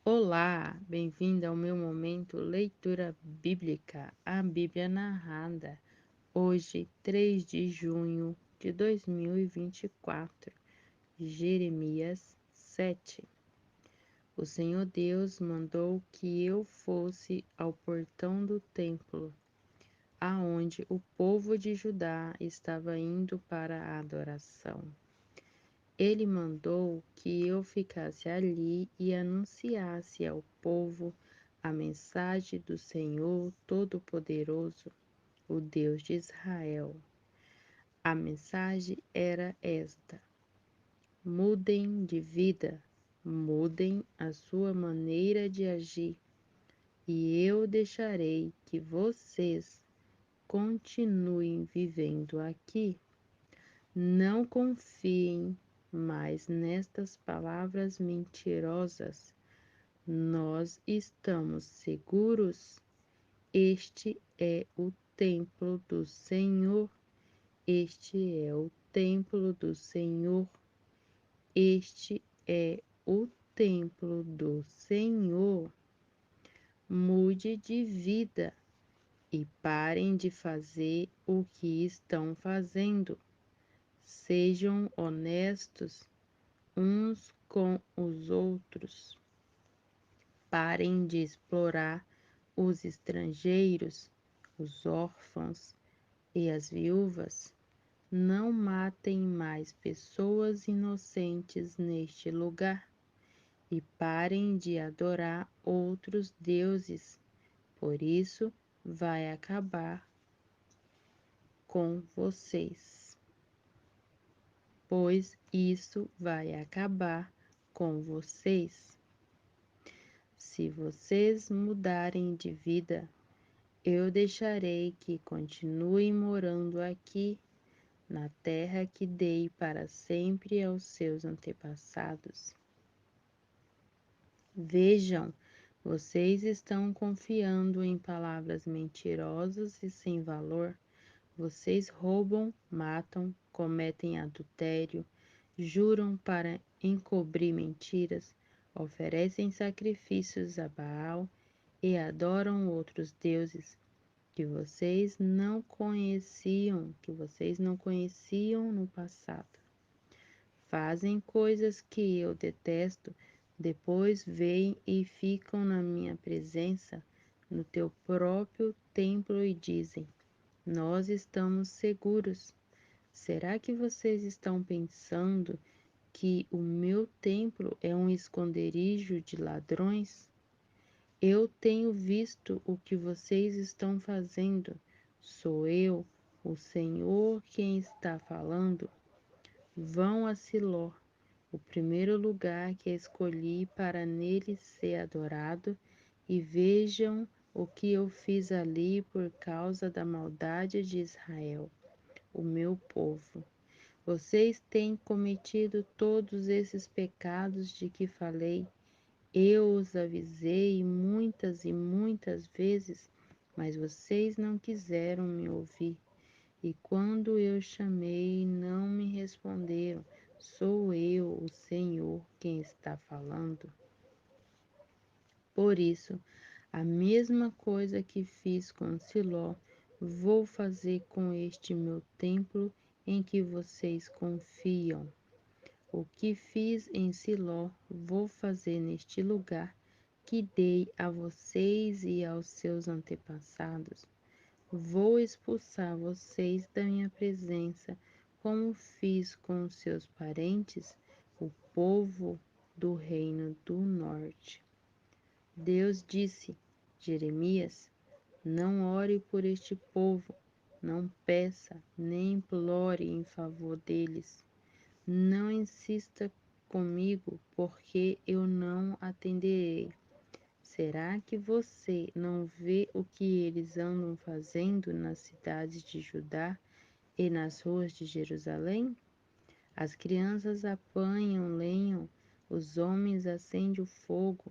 Olá, bem-vindo ao meu momento leitura bíblica, a Bíblia narrada. Hoje, 3 de junho de 2024, Jeremias 7. O Senhor Deus mandou que eu fosse ao portão do templo, aonde o povo de Judá estava indo para a adoração. Ele mandou que eu ficasse ali e anunciasse ao povo a mensagem do Senhor Todo-Poderoso, o Deus de Israel. A mensagem era esta: mudem de vida, mudem a sua maneira de agir, e eu deixarei que vocês continuem vivendo aqui. Não confiem mais nestas palavras mentirosas. Nós estamos seguros. Este é o templo do Senhor. Este é o templo do Senhor. Este é o templo do Senhor. Mude de vida e parem de fazer o que estão fazendo. Sejam honestos uns com os outros. Parem de explorar os estrangeiros, os órfãos e as viúvas. Não matem mais pessoas inocentes neste lugar e parem de adorar outros deuses. Por isso, vai acabar com vocês. Pois isso vai acabar com vocês. Se vocês mudarem de vida, eu deixarei que continuem morando aqui, na terra que dei para sempre aos seus antepassados. Vejam, vocês estão confiando em palavras mentirosas e sem valor. Vocês roubam, matam, cometem adultério, juram para encobrir mentiras, oferecem sacrifícios a Baal e adoram outros deuses que vocês não conheciam no passado. Fazem coisas que eu detesto, depois vêm e ficam na minha presença, no teu próprio templo e dizem: nós estamos seguros. Será que vocês estão pensando que o meu templo é um esconderijo de ladrões? Eu tenho visto o que vocês estão fazendo. Sou eu, o Senhor, quem está falando. Vão a Siló, o primeiro lugar que escolhi para nele ser adorado, e vejam o que eu fiz ali por causa da maldade de Israel, o meu povo. Vocês têm cometido todos esses pecados de que falei. Eu os avisei muitas e muitas vezes, mas vocês não quiseram me ouvir. E quando eu chamei, não me responderam. Sou eu, o Senhor, quem está falando. Por isso, a mesma coisa que fiz com Siló, vou fazer com este meu templo em que vocês confiam. O que fiz em Siló, vou fazer neste lugar que dei a vocês e aos seus antepassados. Vou expulsar vocês da minha presença, como fiz com os seus parentes, o povo do reino do norte. Deus disse: Jeremias, não ore por este povo, não peça nem implore em favor deles. Não insista comigo, porque eu não atenderei. Será que você não vê o que eles andam fazendo nas cidades de Judá e nas ruas de Jerusalém? As crianças apanham lenha, os homens acendem o fogo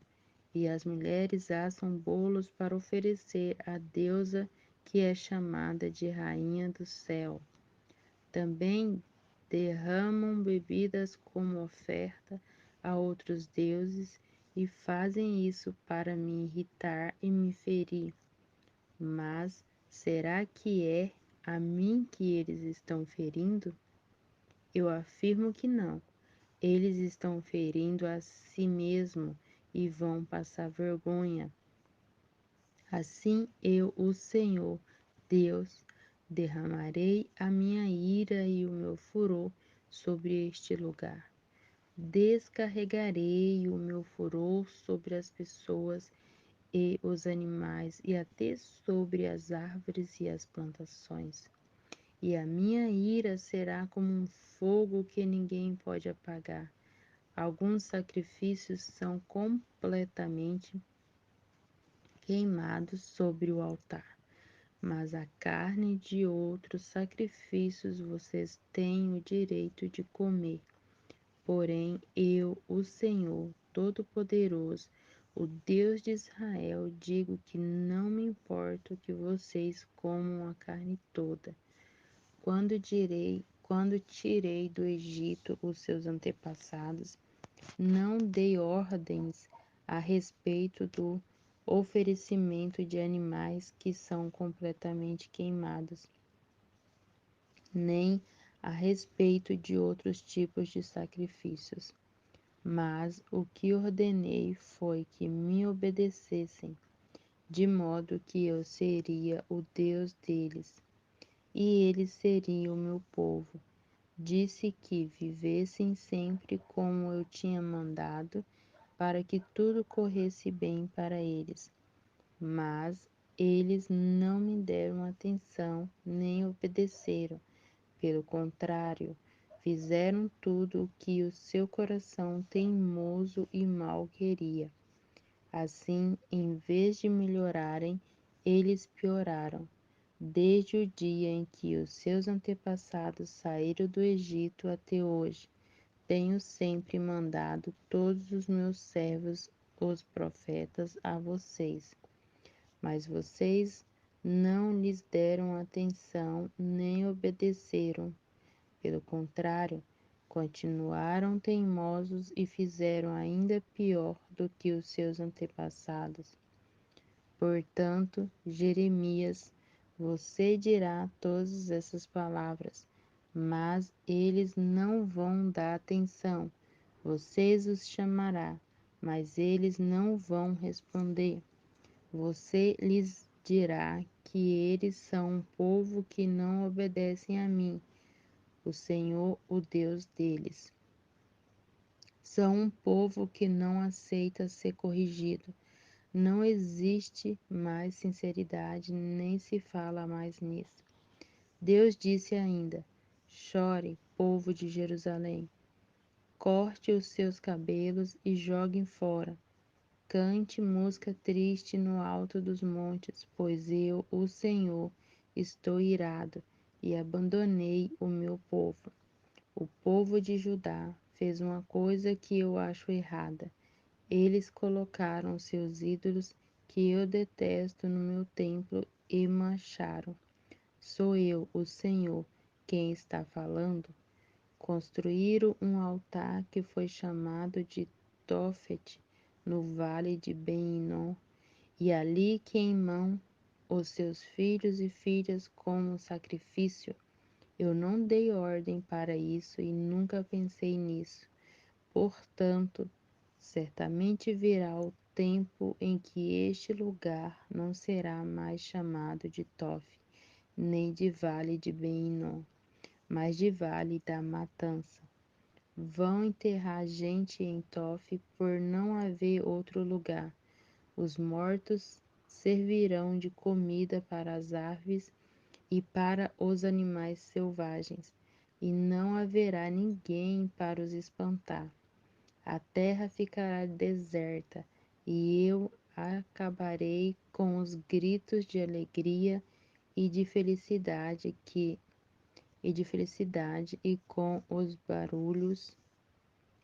e as mulheres assam bolos para oferecer à deusa que é chamada de Rainha do Céu. Também derramam bebidas como oferta a outros deuses e fazem isso para me irritar e me ferir. Mas será que é a mim que eles estão ferindo? Eu afirmo que não. Eles estão ferindo a si mesmo e vão passar vergonha. Assim eu, o Senhor, Deus, derramarei a minha ira e o meu furor sobre este lugar. Descarregarei o meu furor sobre as pessoas e os animais, e até sobre as árvores e as plantações. E a minha ira será como um fogo que ninguém pode apagar. Alguns sacrifícios são completamente queimados sobre o altar, mas a carne de outros sacrifícios vocês têm o direito de comer. Porém, eu, o Senhor Todo-Poderoso, o Deus de Israel, digo que não me importa que vocês comam a carne toda. Quando tirei do Egito os seus antepassados, não dei ordens a respeito do oferecimento de animais que são completamente queimados, nem a respeito de outros tipos de sacrifícios. Mas o que ordenei foi que me obedecessem, de modo que eu seria o Deus deles, e eles seriam o meu povo. Disse que vivessem sempre como eu tinha mandado, para que tudo corresse bem para eles. Mas eles não me deram atenção, nem obedeceram. Pelo contrário, fizeram tudo o que o seu coração teimoso e mau queria. Assim, em vez de melhorarem, eles pioraram. Desde o dia em que os seus antepassados saíram do Egito até hoje, tenho sempre mandado todos os meus servos, os profetas, a vocês. Mas vocês não lhes deram atenção nem obedeceram. Pelo contrário, continuaram teimosos e fizeram ainda pior do que os seus antepassados. Portanto, Jeremias, você dirá todas essas palavras, mas eles não vão dar atenção. Vocês os chamará, mas eles não vão responder. Você lhes dirá que eles são um povo que não obedecem a mim, o Senhor, o Deus deles. São um povo que não aceita ser corrigido. Não existe mais sinceridade, nem se fala mais nisso. Deus disse ainda: chore, povo de Jerusalém, corte os seus cabelos e joguem fora. Cante música triste no alto dos montes, pois eu, o Senhor, estou irado e abandonei o meu povo. O povo de Judá fez uma coisa que eu acho errada. Eles colocaram seus ídolos, que eu detesto, no meu templo e mancharam. Sou eu, o Senhor, quem está falando? Construíram um altar que foi chamado de Tofet, no vale de Ben-Hinom, e ali queimam os seus filhos e filhas como sacrifício. Eu não dei ordem para isso e nunca pensei nisso. Portanto, certamente virá o tempo em que este lugar não será mais chamado de Tof, nem de Vale de Ben-Hinom, mas de Vale da Matança. Vão enterrar gente em Tof por não haver outro lugar. Os mortos servirão de comida para as aves e para os animais selvagens, e não haverá ninguém para os espantar. A terra ficará deserta, e eu acabarei com os gritos de alegria e de felicidade e com os barulhos,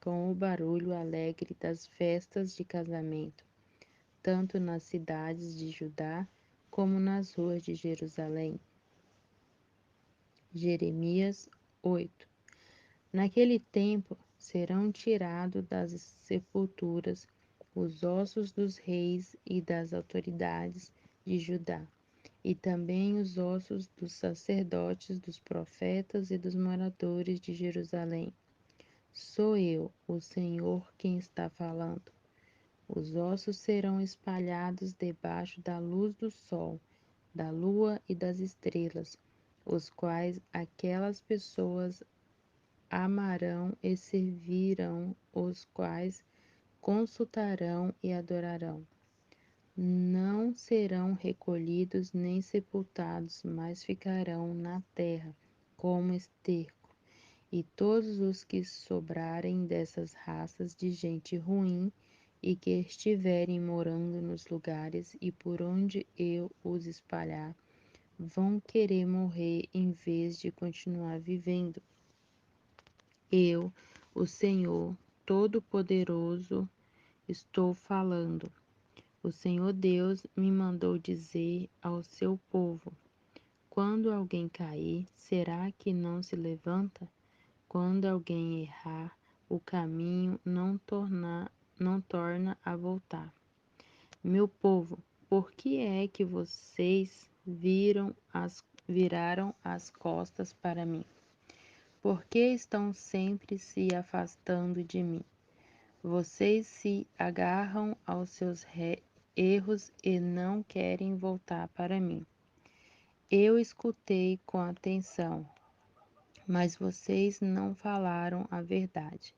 com o barulho alegre das festas de casamento, tanto nas cidades de Judá como nas ruas de Jerusalém. Jeremias 8. Naquele tempo serão tirados das sepulturas os ossos dos reis e das autoridades de Judá, e também os ossos dos sacerdotes, dos profetas e dos moradores de Jerusalém. Sou eu, o Senhor, quem está falando. Os ossos serão espalhados debaixo da luz do sol, da lua e das estrelas, os quais aquelas pessoas amarão e servirão, os quais consultarão e adorarão. Não serão recolhidos nem sepultados, mas ficarão na terra como esterco. E todos os que sobrarem dessas raças de gente ruim e que estiverem morando nos lugares e por onde eu os espalhar, vão querer morrer em vez de continuar vivendo. Eu, o Senhor Todo-Poderoso, estou falando. O Senhor Deus me mandou dizer ao seu povo: quando alguém cair, será que não se levanta? Quando alguém errar o caminho, não torna a voltar. Meu povo, por que é que vocês viraram as costas para mim? Por que estão sempre se afastando de mim? Vocês se agarram aos seus erros e não querem voltar para mim. Eu escutei com atenção, mas vocês não falaram a verdade.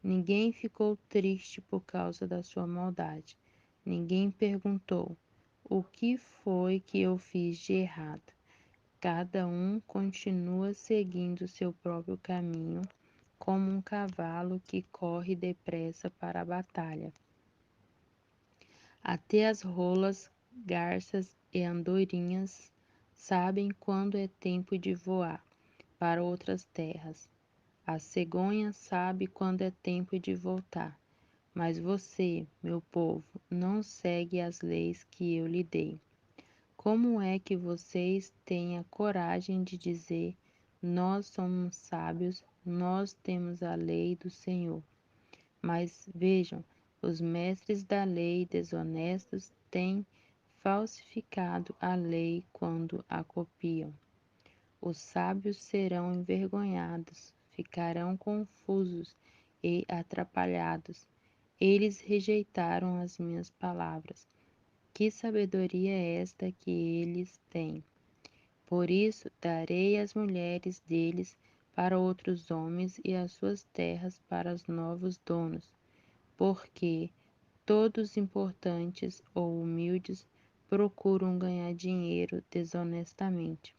Ninguém ficou triste por causa da sua maldade. Ninguém perguntou: o que foi que eu fiz de errado? Cada um continua seguindo seu próprio caminho, como um cavalo que corre depressa para a batalha. Até as rolas, garças e andorinhas sabem quando é tempo de voar para outras terras. A cegonha sabe quando é tempo de voltar. Mas você, meu povo, não segue as leis que eu lhe dei. Como é que vocês têm a coragem de dizer: nós somos sábios, nós temos a lei do Senhor? Mas vejam, os mestres da lei desonestos têm falsificado a lei quando a copiam. Os sábios serão envergonhados, ficarão confusos e atrapalhados. Eles rejeitaram as minhas palavras. Que sabedoria é esta que eles têm? Por isso darei as mulheres deles para outros homens e as suas terras para os novos donos, porque todos importantes ou humildes procuram ganhar dinheiro desonestamente.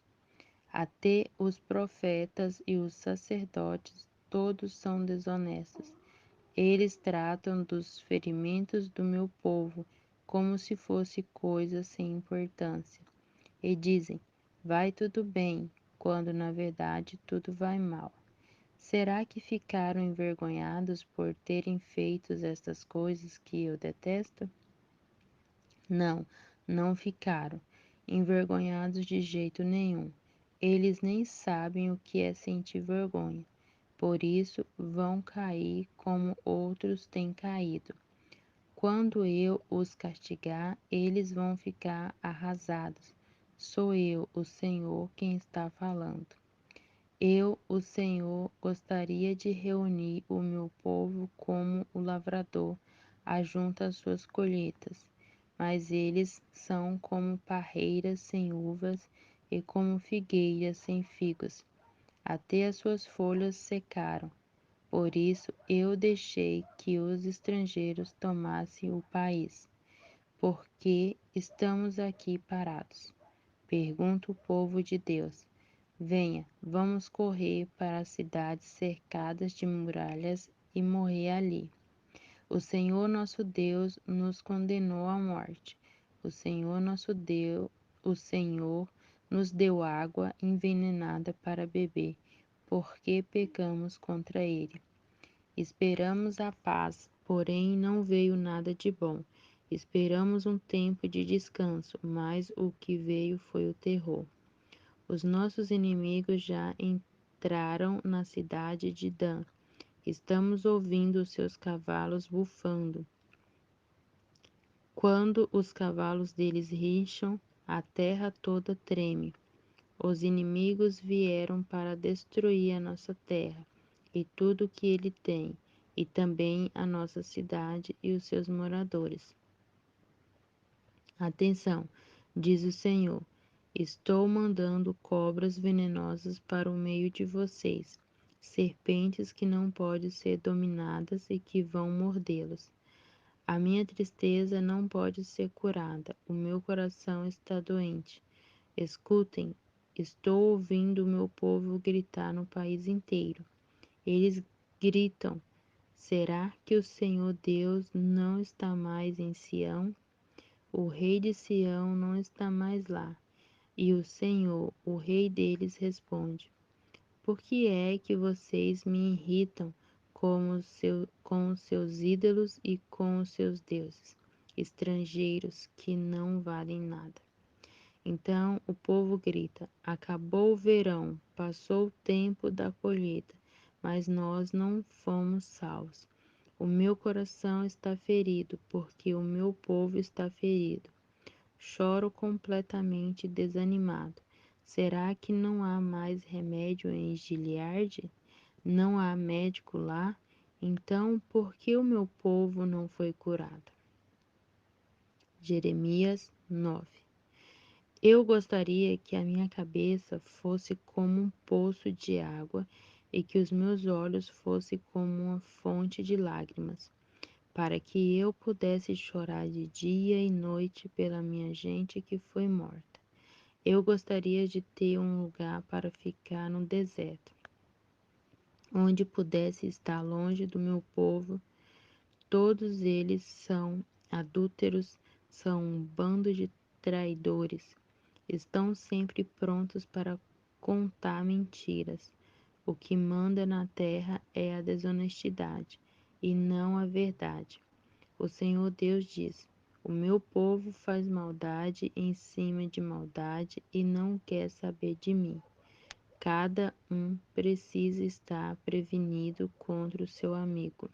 Até os profetas e os sacerdotes todos são desonestos. Eles tratam dos ferimentos do meu povo como se fosse coisa sem importância, e dizem: vai tudo bem, quando na verdade tudo vai mal. Será que ficaram envergonhados por terem feito estas coisas que eu detesto? Não, não ficaram envergonhados de jeito nenhum. Eles nem sabem o que é sentir vergonha. Por isso vão cair como outros têm caído. Quando eu os castigar, eles vão ficar arrasados. Sou eu, o Senhor, quem está falando. Eu, o Senhor, gostaria de reunir o meu povo como o lavrador ajunta as suas colheitas, mas eles são como parreiras sem uvas e como figueiras sem figos. Até as suas folhas secaram. Por isso eu deixei que os estrangeiros tomassem o país. Por que estamos aqui parados? Pergunta o povo de Deus. Venha, vamos correr para as cidades cercadas de muralhas e morrer ali. O Senhor nosso Deus nos condenou à morte. O Senhor nosso Deus, o Senhor nos deu água envenenada para beber, porque pecamos contra ele. Esperamos a paz, porém não veio nada de bom. Esperamos um tempo de descanso, mas o que veio foi o terror. Os nossos inimigos já entraram na cidade de Dan. Estamos ouvindo os seus cavalos bufando Quando os cavalos deles rincham, a terra toda treme. Os inimigos vieram para destruir a nossa terra e tudo o que ele tem, e também a nossa cidade e os seus moradores. Atenção, diz o Senhor, estou mandando cobras venenosas para o meio de vocês, serpentes que não podem ser dominadas e que vão mordê-los. A minha tristeza não pode ser curada, o meu coração está doente. Escutem, estou ouvindo o meu povo gritar no país inteiro. Eles gritam: será que o Senhor Deus não está mais em Sião? O rei de Sião não está mais lá. E o Senhor, o rei deles, responde: por que é que vocês me irritam com os seus ídolos e com os seus deuses, estrangeiros que não valem nada? Então o povo grita: acabou o verão, passou o tempo da colheita, mas nós não fomos salvos. O meu coração está ferido, porque o meu povo está ferido. Choro completamente desanimado. Será que não há mais remédio em Gileade? Não há médico lá? Então, por que o meu povo não foi curado? Jeremias 9. Eu gostaria que a minha cabeça fosse como um poço de água e que os meus olhos fossem como uma fonte de lágrimas, para que eu pudesse chorar de dia e noite pela minha gente que foi morta. Eu gostaria de ter um lugar para ficar no deserto, onde pudesse estar longe do meu povo. Todos eles são adúlteros, são um bando de traidores. Estão sempre prontos para contar mentiras. O que manda na terra é a desonestidade e não a verdade. O Senhor Deus diz: o meu povo faz maldade em cima de maldade e não quer saber de mim. Cada um precisa estar prevenido contra o seu amigo.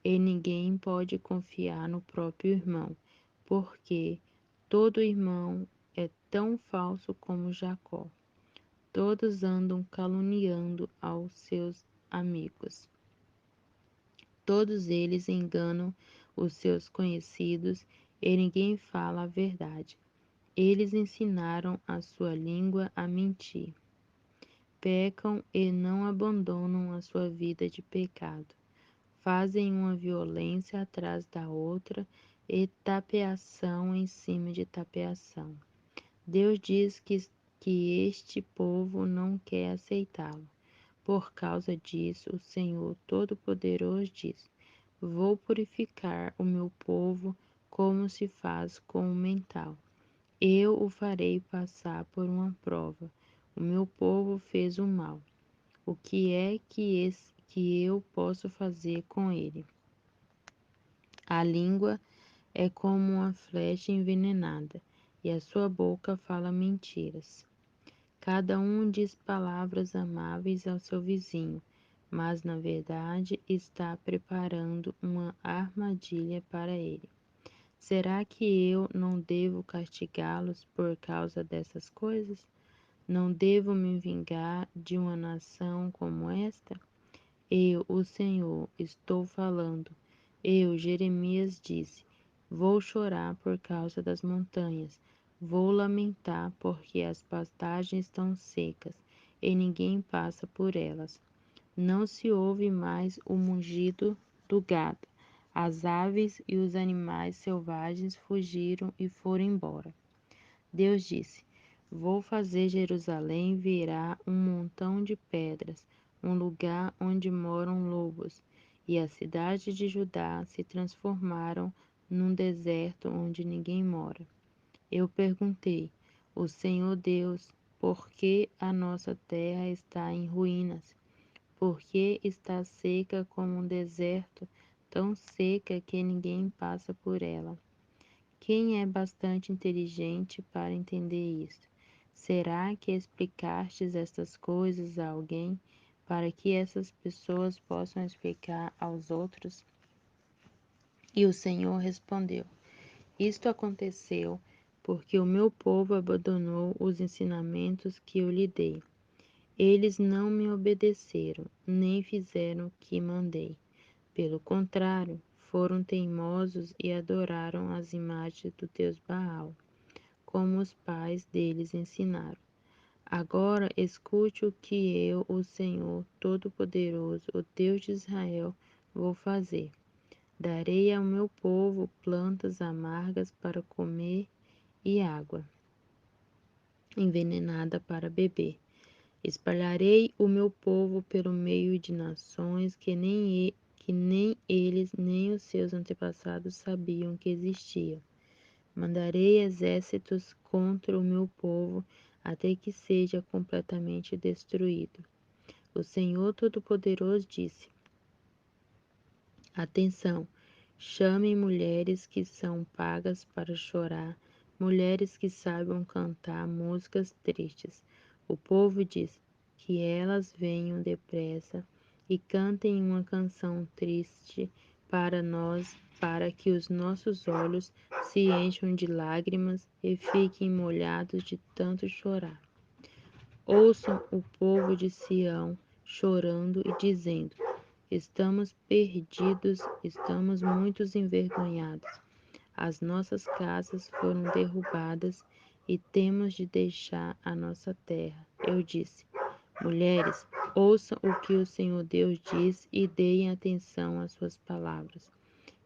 E ninguém pode confiar no próprio irmão, porque todo irmão é tão falso como Jacó. Todos andam caluniando aos seus amigos. Todos eles enganam os seus conhecidos e ninguém fala a verdade. Eles ensinaram a sua língua a mentir. Pecam e não abandonam a sua vida de pecado. Fazem uma violência atrás da outra e tapeação em cima de tapeação. Deus diz que este povo não quer aceitá-lo. Por causa disso, o Senhor Todo-Poderoso diz: vou purificar o meu povo como se faz com o mental. Eu o farei passar por uma prova. O meu povo fez o mal. O que é que eu posso fazer com ele? A língua é como uma flecha envenenada, e a sua boca fala mentiras. Cada um diz palavras amáveis ao seu vizinho, mas na verdade está preparando uma armadilha para ele. Será que eu não devo castigá-los por causa dessas coisas? Não devo me vingar de uma nação como esta? Eu, o Senhor, estou falando. Eu, Jeremias, disse: vou chorar por causa das montanhas, vou lamentar porque as pastagens estão secas e ninguém passa por elas. Não se ouve mais o mugido do gado. As aves e os animais selvagens fugiram e foram embora. Deus disse: vou fazer Jerusalém virar um montão de pedras, um lugar onde moram lobos, e a cidade de Judá se transformaram num deserto onde ninguém mora. Eu perguntei: o Senhor Deus, por que a nossa terra está em ruínas? Por que está seca como um deserto, tão seca que ninguém passa por ela? Quem é bastante inteligente para entender isso? Será que explicastes estas coisas a alguém para que essas pessoas possam explicar aos outros? E o Senhor respondeu: Isto aconteceu porque o meu povo abandonou os ensinamentos que eu lhe dei. Eles não me obedeceram, nem fizeram o que mandei. Pelo contrário, foram teimosos e adoraram as imagens do deus Baal, como os pais deles ensinaram. Agora escute o que eu, o Senhor Todo-Poderoso, o Deus de Israel, vou fazer. Darei ao meu povo plantas amargas para comer e água envenenada para beber. Espalharei o meu povo pelo meio de nações que nem eles nem os seus antepassados sabiam que existiam. Mandarei exércitos contra o meu povo até que seja completamente destruído. O Senhor Todo-Poderoso disse: Atenção, chamem mulheres que são pagas para chorar, mulheres que saibam cantar músicas tristes. O povo diz que elas venham depressa e cantem uma canção triste para nós, para que os nossos olhos se encham de lágrimas e fiquem molhados de tanto chorar. Ouçam o povo de Sião chorando e dizendo: Estamos perdidos, estamos muito envergonhados. As nossas casas foram derrubadas e temos de deixar a nossa terra. Eu disse: Mulheres, ouçam o que o Senhor Deus diz e deem atenção às suas palavras.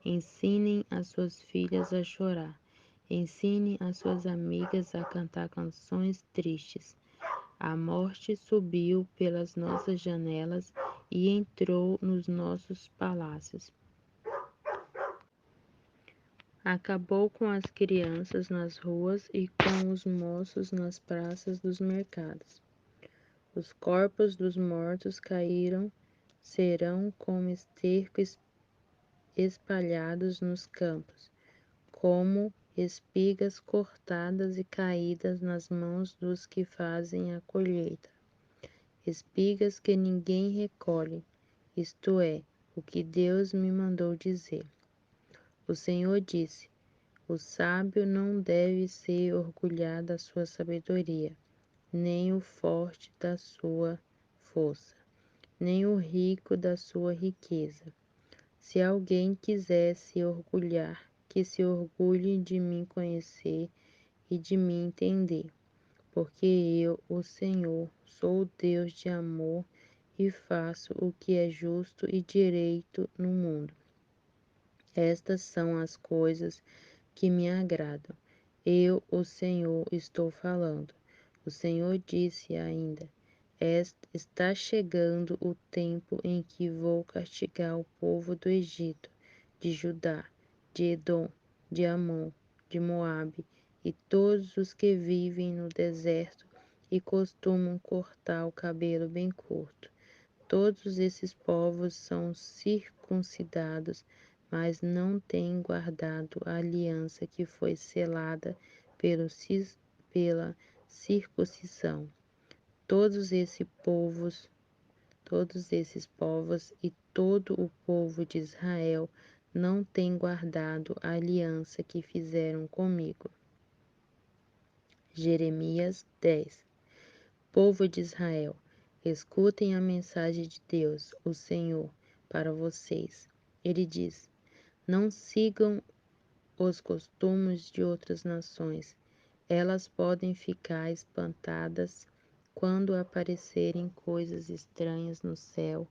Ensinem as suas filhas a chorar. Ensinem as suas amigas a cantar canções tristes. A morte subiu pelas nossas janelas e entrou nos nossos palácios. Acabou com as crianças nas ruas e com os moços nas praças dos mercados. Os corpos dos mortos caíram, serão como esterco espalhados nos campos, como espigas cortadas e caídas nas mãos dos que fazem a colheita. Espigas que ninguém recolhe, isto é, o que Deus me mandou dizer. O Senhor disse: O sábio não deve se orgulhar da sua sabedoria, nem o forte da sua força, nem o rico da sua riqueza. Se alguém quiser se orgulhar, que se orgulhe de mim conhecer e de mim entender, porque eu, o Senhor, sou o Deus de amor e faço o que é justo e direito no mundo. Estas são as coisas que me agradam. Eu, o Senhor, estou falando. O Senhor disse ainda: Está chegando o tempo em que vou castigar o povo do Egito, de Judá, de Edom, de Amon, de Moabe e todos os que vivem no deserto e costumam cortar o cabelo bem curto. Todos esses povos são circuncidados, mas não têm guardado a aliança que foi selada pela circuncisão. Todos esses povos e todo o povo de Israel não têm guardado a aliança que fizeram comigo. Jeremias 10. Povo de Israel, escutem a mensagem de Deus, o Senhor, para vocês. Ele diz: Não sigam os costumes de outras nações. Elas podem ficar espantadas quando aparecerem coisas estranhas no céu,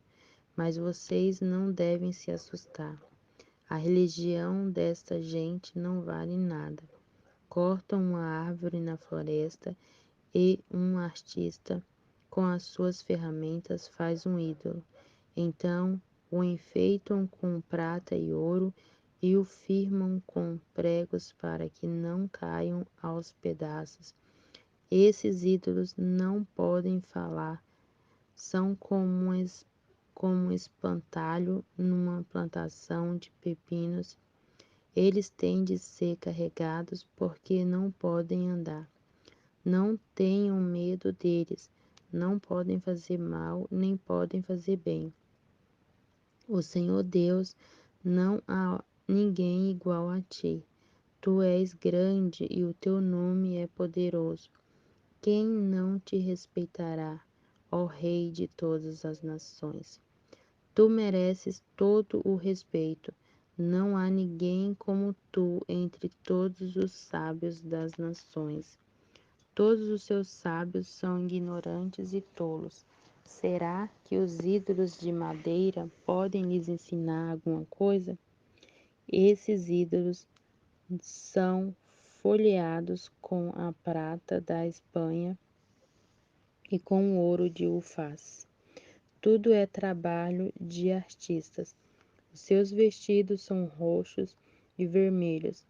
mas vocês não devem se assustar. A religião desta gente não vale nada. Cortam uma árvore na floresta e um artista, com as suas ferramentas, faz um ídolo. Então o enfeitam com prata e ouro e o firmam com pregos para que não caiam aos pedaços. Esses ídolos não podem falar, são como um espantalho numa plantação de pepinos. Eles têm de ser carregados porque não podem andar. Não tenham medo deles, não podem fazer mal, nem podem fazer bem. O Senhor Deus não ninguém igual a ti. Tu és grande e o teu nome é poderoso. Quem não te respeitará, ó Rei de todas as nações? Tu mereces todo o respeito. Não há ninguém como tu entre todos os sábios das nações. Todos os seus sábios são ignorantes e tolos. Será que os ídolos de madeira podem lhes ensinar alguma coisa? Esses ídolos são folheados com a prata da Espanha e com o ouro de Ufaz. Tudo é trabalho de artistas. Os seus vestidos são roxos e vermelhos,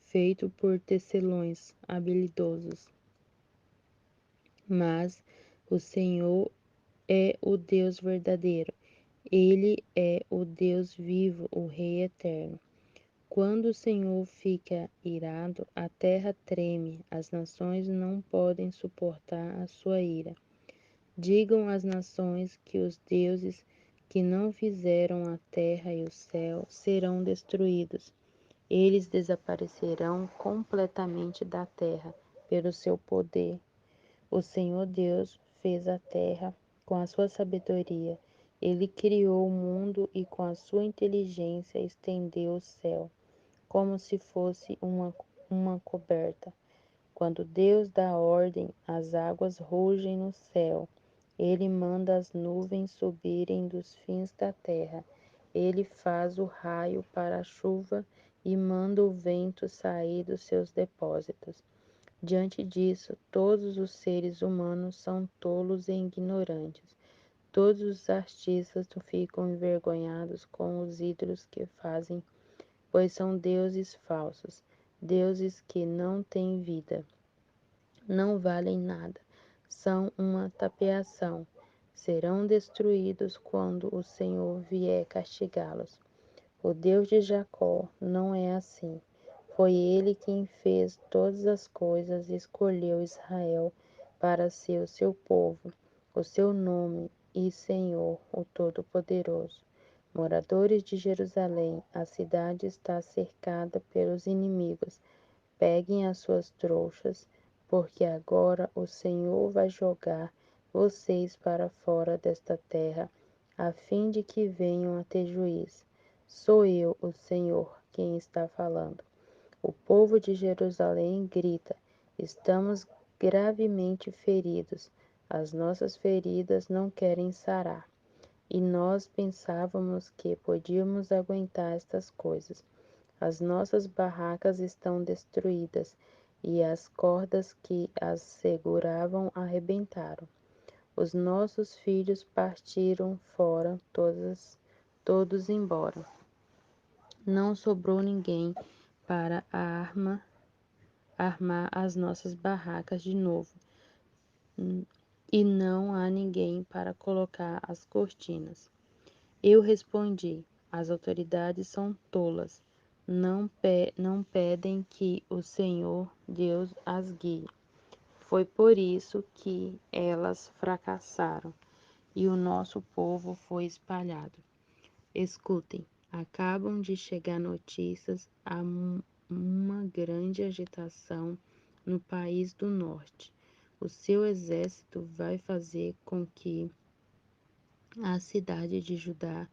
feitos por tecelões habilidosos. Mas o Senhor é o Deus verdadeiro. Ele é o Deus vivo, o Rei eterno. Quando o Senhor fica irado, a terra treme, as nações não podem suportar a sua ira. Digam às nações que os deuses que não fizeram a terra e o céu serão destruídos. Eles desaparecerão completamente da terra pelo seu poder. O Senhor Deus fez a terra com a sua sabedoria. Ele criou o mundo e com a sua inteligência estendeu o céu, como se fosse uma coberta. Quando Deus dá ordem, as águas rugem no céu. Ele manda as nuvens subirem dos fins da terra. Ele faz o raio para a chuva e manda o vento sair dos seus depósitos. Diante disso, todos os seres humanos são tolos e ignorantes. Todos os artistas ficam envergonhados com os ídolos que fazem, pois são deuses falsos, deuses que não têm vida, não valem nada, são uma tapeação. Serão destruídos quando o Senhor vier castigá-los. O Deus de Jacó não é assim. Foi ele quem fez todas as coisas e escolheu Israel para ser o seu povo, o seu nome e Senhor, o Todo-Poderoso. Moradores de Jerusalém, a cidade está cercada pelos inimigos. Peguem as suas trouxas, porque agora o Senhor vai jogar vocês para fora desta terra, a fim de que venham a ter juízo. Sou eu, o Senhor, quem está falando. O povo de Jerusalém grita: estamos gravemente feridos. As nossas feridas não querem sarar. E nós pensávamos que podíamos aguentar estas coisas. As nossas barracas estão destruídas e as cordas que as seguravam arrebentaram. Os nossos filhos partiram fora, todos embora. Não sobrou ninguém para armar as nossas barracas de novo, e não há ninguém para colocar as cortinas. Eu respondi: as autoridades são tolas, não pedem que o Senhor Deus as guie. Foi por isso que elas fracassaram e o nosso povo foi espalhado. Escutem, acabam de chegar notícias a uma grande agitação no país do norte. O seu exército vai fazer com que a cidade de Judá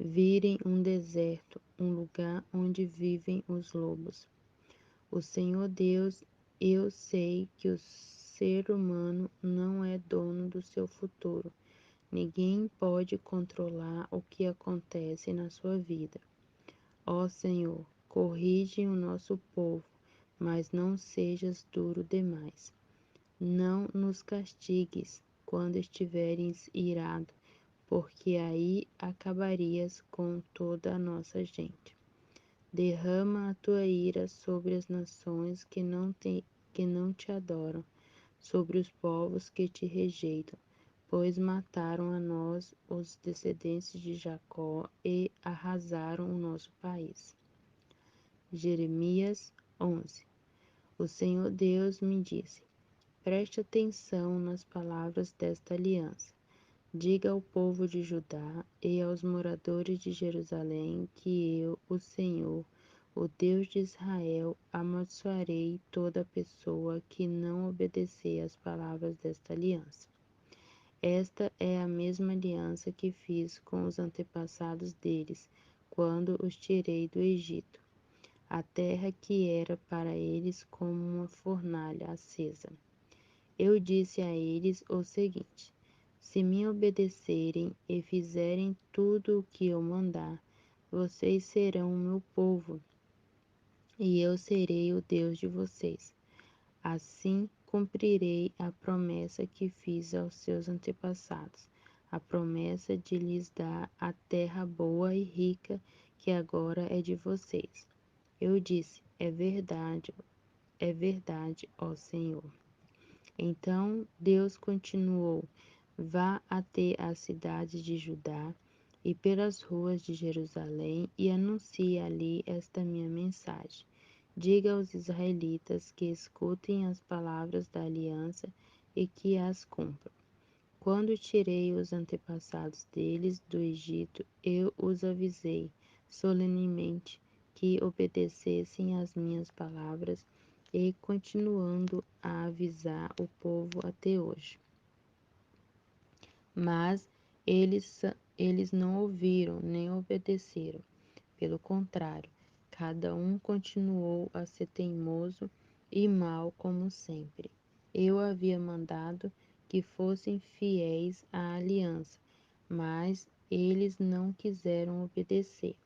vire um deserto, um lugar onde vivem os lobos. O Senhor Deus, eu sei que o ser humano não é dono do seu futuro. Ninguém pode controlar o que acontece na sua vida. Ó Senhor, corrige o nosso povo, mas não sejas duro demais. Não nos castigues quando estiveres irado, porque aí acabarias com toda a nossa gente. Derrama a tua ira sobre as nações que não te adoram, sobre os povos que te rejeitam, pois mataram a nós, os descendentes de Jacó, e arrasaram o nosso país. Jeremias 11. O Senhor Deus me disse: preste atenção nas palavras desta aliança. Diga ao povo de Judá e aos moradores de Jerusalém que eu, o Senhor, o Deus de Israel, amaldiçoarei toda pessoa que não obedecer às palavras desta aliança. Esta é a mesma aliança que fiz com os antepassados deles, quando os tirei do Egito, a terra que era para eles como uma fornalha acesa. Eu disse a eles o seguinte: se me obedecerem e fizerem tudo o que eu mandar, vocês serão o meu povo, e eu serei o Deus de vocês. Assim cumprirei a promessa que fiz aos seus antepassados, a promessa de lhes dar a terra boa e rica que agora é de vocês. Eu disse: é verdade, ó Senhor. Então Deus continuou: vá até as cidades de Judá e pelas ruas de Jerusalém e anuncie ali esta minha mensagem. Diga aos israelitas que escutem as palavras da aliança e que as cumpram. Quando tirei os antepassados deles do Egito, eu os avisei solenemente que obedecessem às minhas palavras e continuando a avisar o povo até hoje. Mas eles não ouviram nem obedeceram. Pelo contrário, cada um continuou a ser teimoso e mau como sempre. Eu havia mandado que fossem fiéis à aliança, mas eles não quiseram obedecer.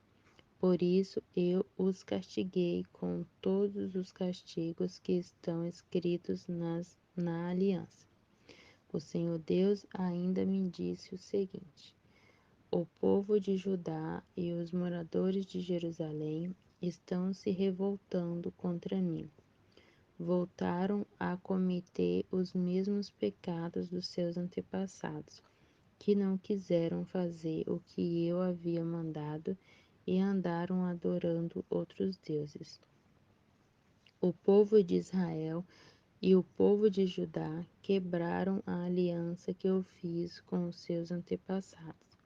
Por isso eu os castiguei com todos os castigos que estão escritos na aliança. O Senhor Deus ainda me disse o seguinte: o povo de Judá e os moradores de Jerusalém estão se revoltando contra mim. Voltaram a cometer os mesmos pecados dos seus antepassados, que não quiseram fazer o que eu havia mandado e andaram adorando outros deuses. O povo de Israel e o povo de Judá quebraram a aliança que eu fiz com os seus antepassados.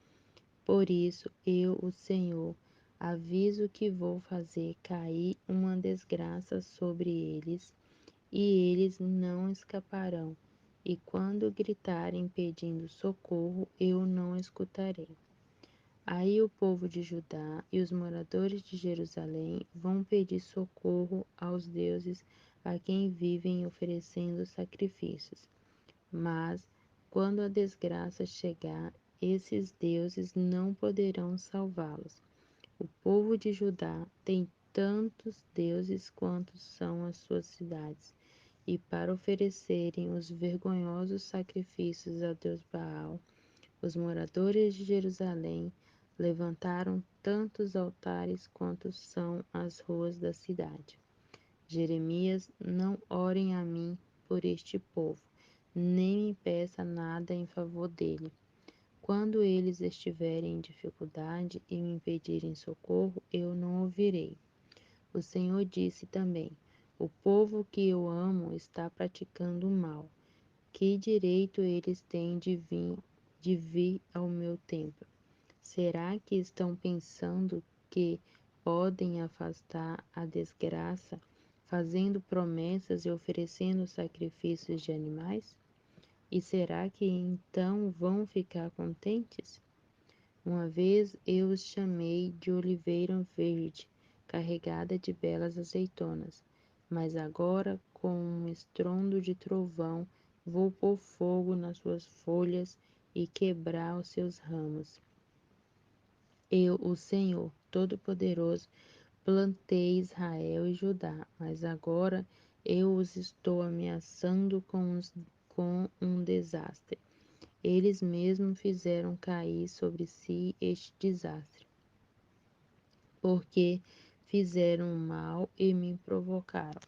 Por isso, eu, o Senhor, aviso que vou fazer cair uma desgraça sobre eles, e eles não escaparão. E quando gritarem pedindo socorro, eu não escutarei. Aí o povo de Judá e os moradores de Jerusalém vão pedir socorro aos deuses a quem vivem oferecendo sacrifícios. Mas, quando a desgraça chegar, esses deuses não poderão salvá-los. O povo de Judá tem tantos deuses quanto são as suas cidades, e para oferecerem os vergonhosos sacrifícios a Deus Baal, os moradores de Jerusalém levantaram tantos altares quanto são as ruas da cidade. Jeremias, não orem a mim por este povo, nem me peça nada em favor dele. Quando eles estiverem em dificuldade e me pedirem socorro, eu não ouvirei. O Senhor disse também: o povo que eu amo está praticando o mal. Que direito eles têm de vir ao meu templo? Será que estão pensando que podem afastar a desgraça, fazendo promessas e oferecendo sacrifícios de animais? E será que então vão ficar contentes? Uma vez eu os chamei de oliveira verde, carregada de belas azeitonas, mas agora, com um estrondo de trovão, vou pôr fogo nas suas folhas e quebrar os seus ramos. Eu, o Senhor Todo-Poderoso, plantei Israel e Judá, mas agora eu os estou ameaçando com um desastre. Eles mesmos fizeram cair sobre si este desastre, porque fizeram mal e me provocaram,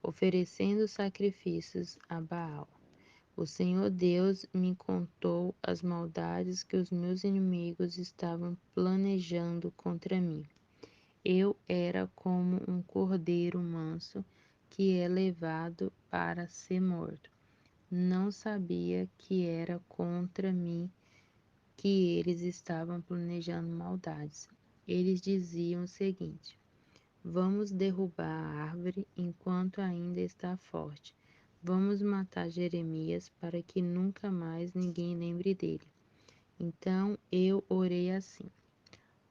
oferecendo sacrifícios a Baal. O Senhor Deus me contou as maldades que os meus inimigos estavam planejando contra mim. Eu era como um cordeiro manso que é levado para ser morto. Não sabia que era contra mim que eles estavam planejando maldades. Eles diziam o seguinte: Vamos derrubar a árvore enquanto ainda está forte. Vamos matar Jeremias para que nunca mais ninguém lembre dele. Então eu orei assim: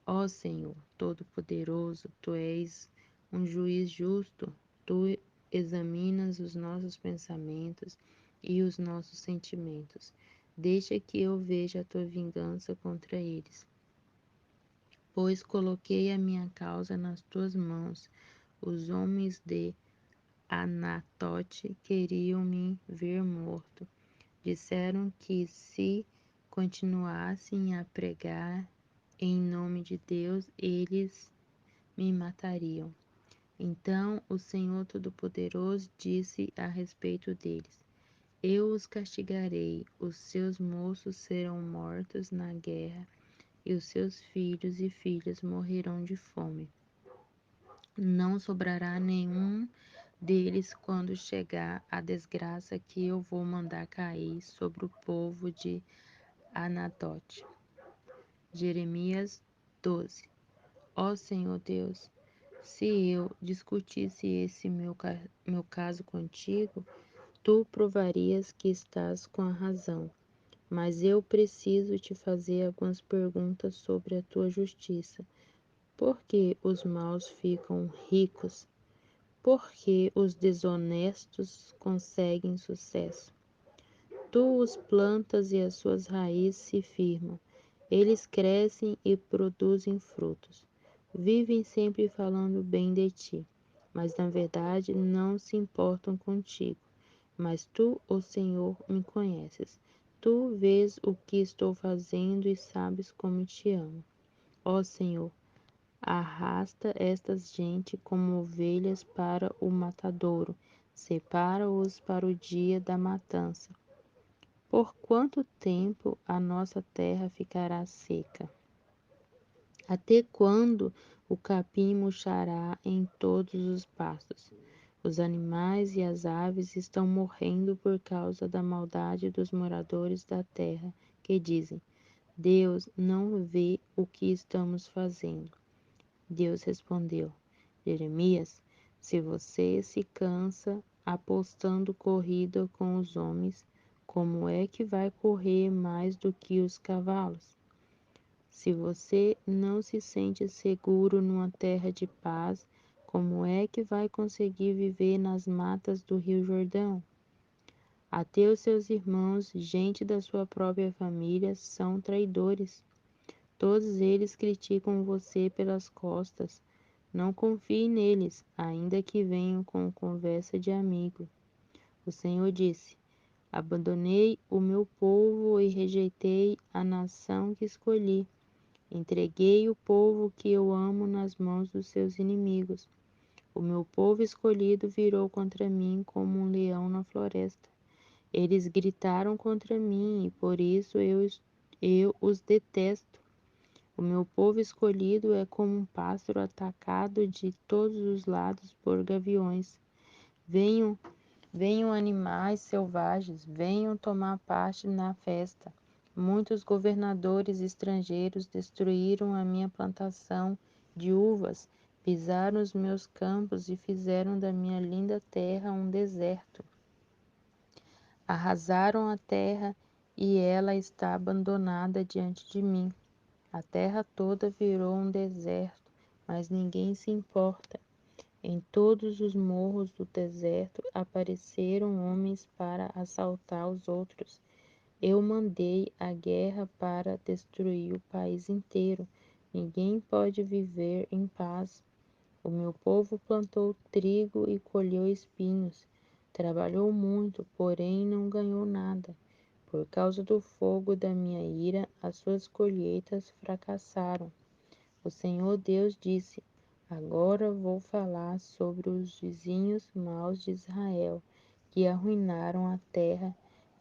Ó Senhor Todo-Poderoso, tu és um juiz justo, tu examinas os nossos pensamentos e os nossos sentimentos. Deixa que eu veja a tua vingança contra eles, pois coloquei a minha causa nas tuas mãos. Os homens de Anatote queriam me ver morto. Disseram que se continuassem a pregar em nome de Deus, eles me matariam. Então o Senhor Todo-Poderoso disse a respeito deles: Eu os castigarei, os seus moços serão mortos na guerra, e os seus filhos e filhas morrerão de fome. Não sobrará nenhum deles quando chegar a desgraça que eu vou mandar cair sobre o povo de Anatote. Jeremias 12. Ó Senhor Deus, se eu discutisse esse meu caso contigo, tu provarias que estás com a razão. Mas eu preciso te fazer algumas perguntas sobre a tua justiça. Por que os maus ficam ricos? Por que os desonestos conseguem sucesso? Tu os plantas e as suas raízes se firmam. Eles crescem e produzem frutos. Vivem sempre falando bem de ti, mas na verdade não se importam contigo. Mas tu, ó Senhor, me conheces. Tu vês o que estou fazendo e sabes como te amo. Ó Senhor, arrasta esta gente como ovelhas para o matadouro, separa-os para o dia da matança. Por quanto tempo a nossa terra ficará seca? Até quando o capim murchará em todos os pastos? Os animais e as aves estão morrendo por causa da maldade dos moradores da terra, que dizem: Deus não vê o que estamos fazendo. Deus respondeu: Jeremias, se você se cansa apostando corrida com os homens, como é que vai correr mais do que os cavalos? Se você não se sente seguro numa terra de paz, como é que vai conseguir viver nas matas do Rio Jordão? Até os seus irmãos, gente da sua própria família, são traidores. Todos eles criticam você pelas costas. Não confie neles, ainda que venham com conversa de amigo. O Senhor disse: Abandonei o meu povo e rejeitei a nação que escolhi. Entreguei o povo que eu amo nas mãos dos seus inimigos. O meu povo escolhido virou contra mim como um leão na floresta. Eles gritaram contra mim e por isso eu os detesto. O meu povo escolhido é como um pássaro atacado de todos os lados por gaviões. Venham, venham animais selvagens, venham tomar parte na festa. Muitos governadores estrangeiros destruíram a minha plantação de uvas, pisaram os meus campos e fizeram da minha linda terra um deserto. Arrasaram a terra e ela está abandonada diante de mim. A terra toda virou um deserto, mas ninguém se importa. Em todos os morros do deserto apareceram homens para assaltar os outros. Eu mandei a guerra para destruir o país inteiro. Ninguém pode viver em paz. O meu povo plantou trigo e colheu espinhos. Trabalhou muito, porém não ganhou nada. Por causa do fogo da minha ira, as suas colheitas fracassaram. O Senhor Deus disse: Agora vou falar sobre os vizinhos maus de Israel, que arruinaram a terra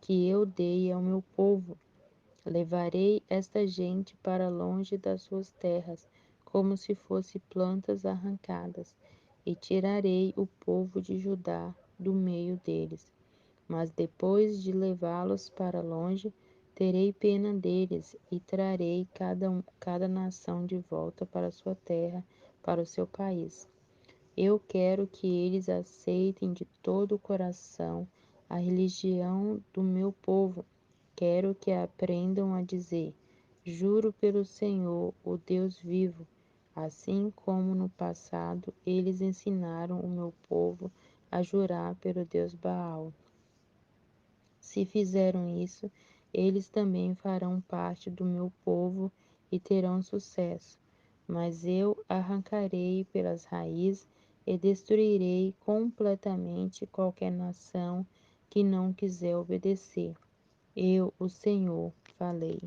que eu dei ao meu povo. Levarei esta gente para longe das suas terras, como se fossem plantas arrancadas, e tirarei o povo de Judá do meio deles. Mas depois de levá-los para longe, terei pena deles e trarei cada nação de volta para sua terra, para o seu país. Eu quero que eles aceitem de todo o coração a religião do meu povo. Quero que aprendam a dizer: Juro pelo Senhor, o Deus vivo, assim como no passado eles ensinaram o meu povo a jurar pelo Deus Baal. Se fizeram isso, eles também farão parte do meu povo e terão sucesso. Mas eu arrancarei pelas raízes e destruirei completamente qualquer nação que não quiser obedecer. Eu, o Senhor, falei.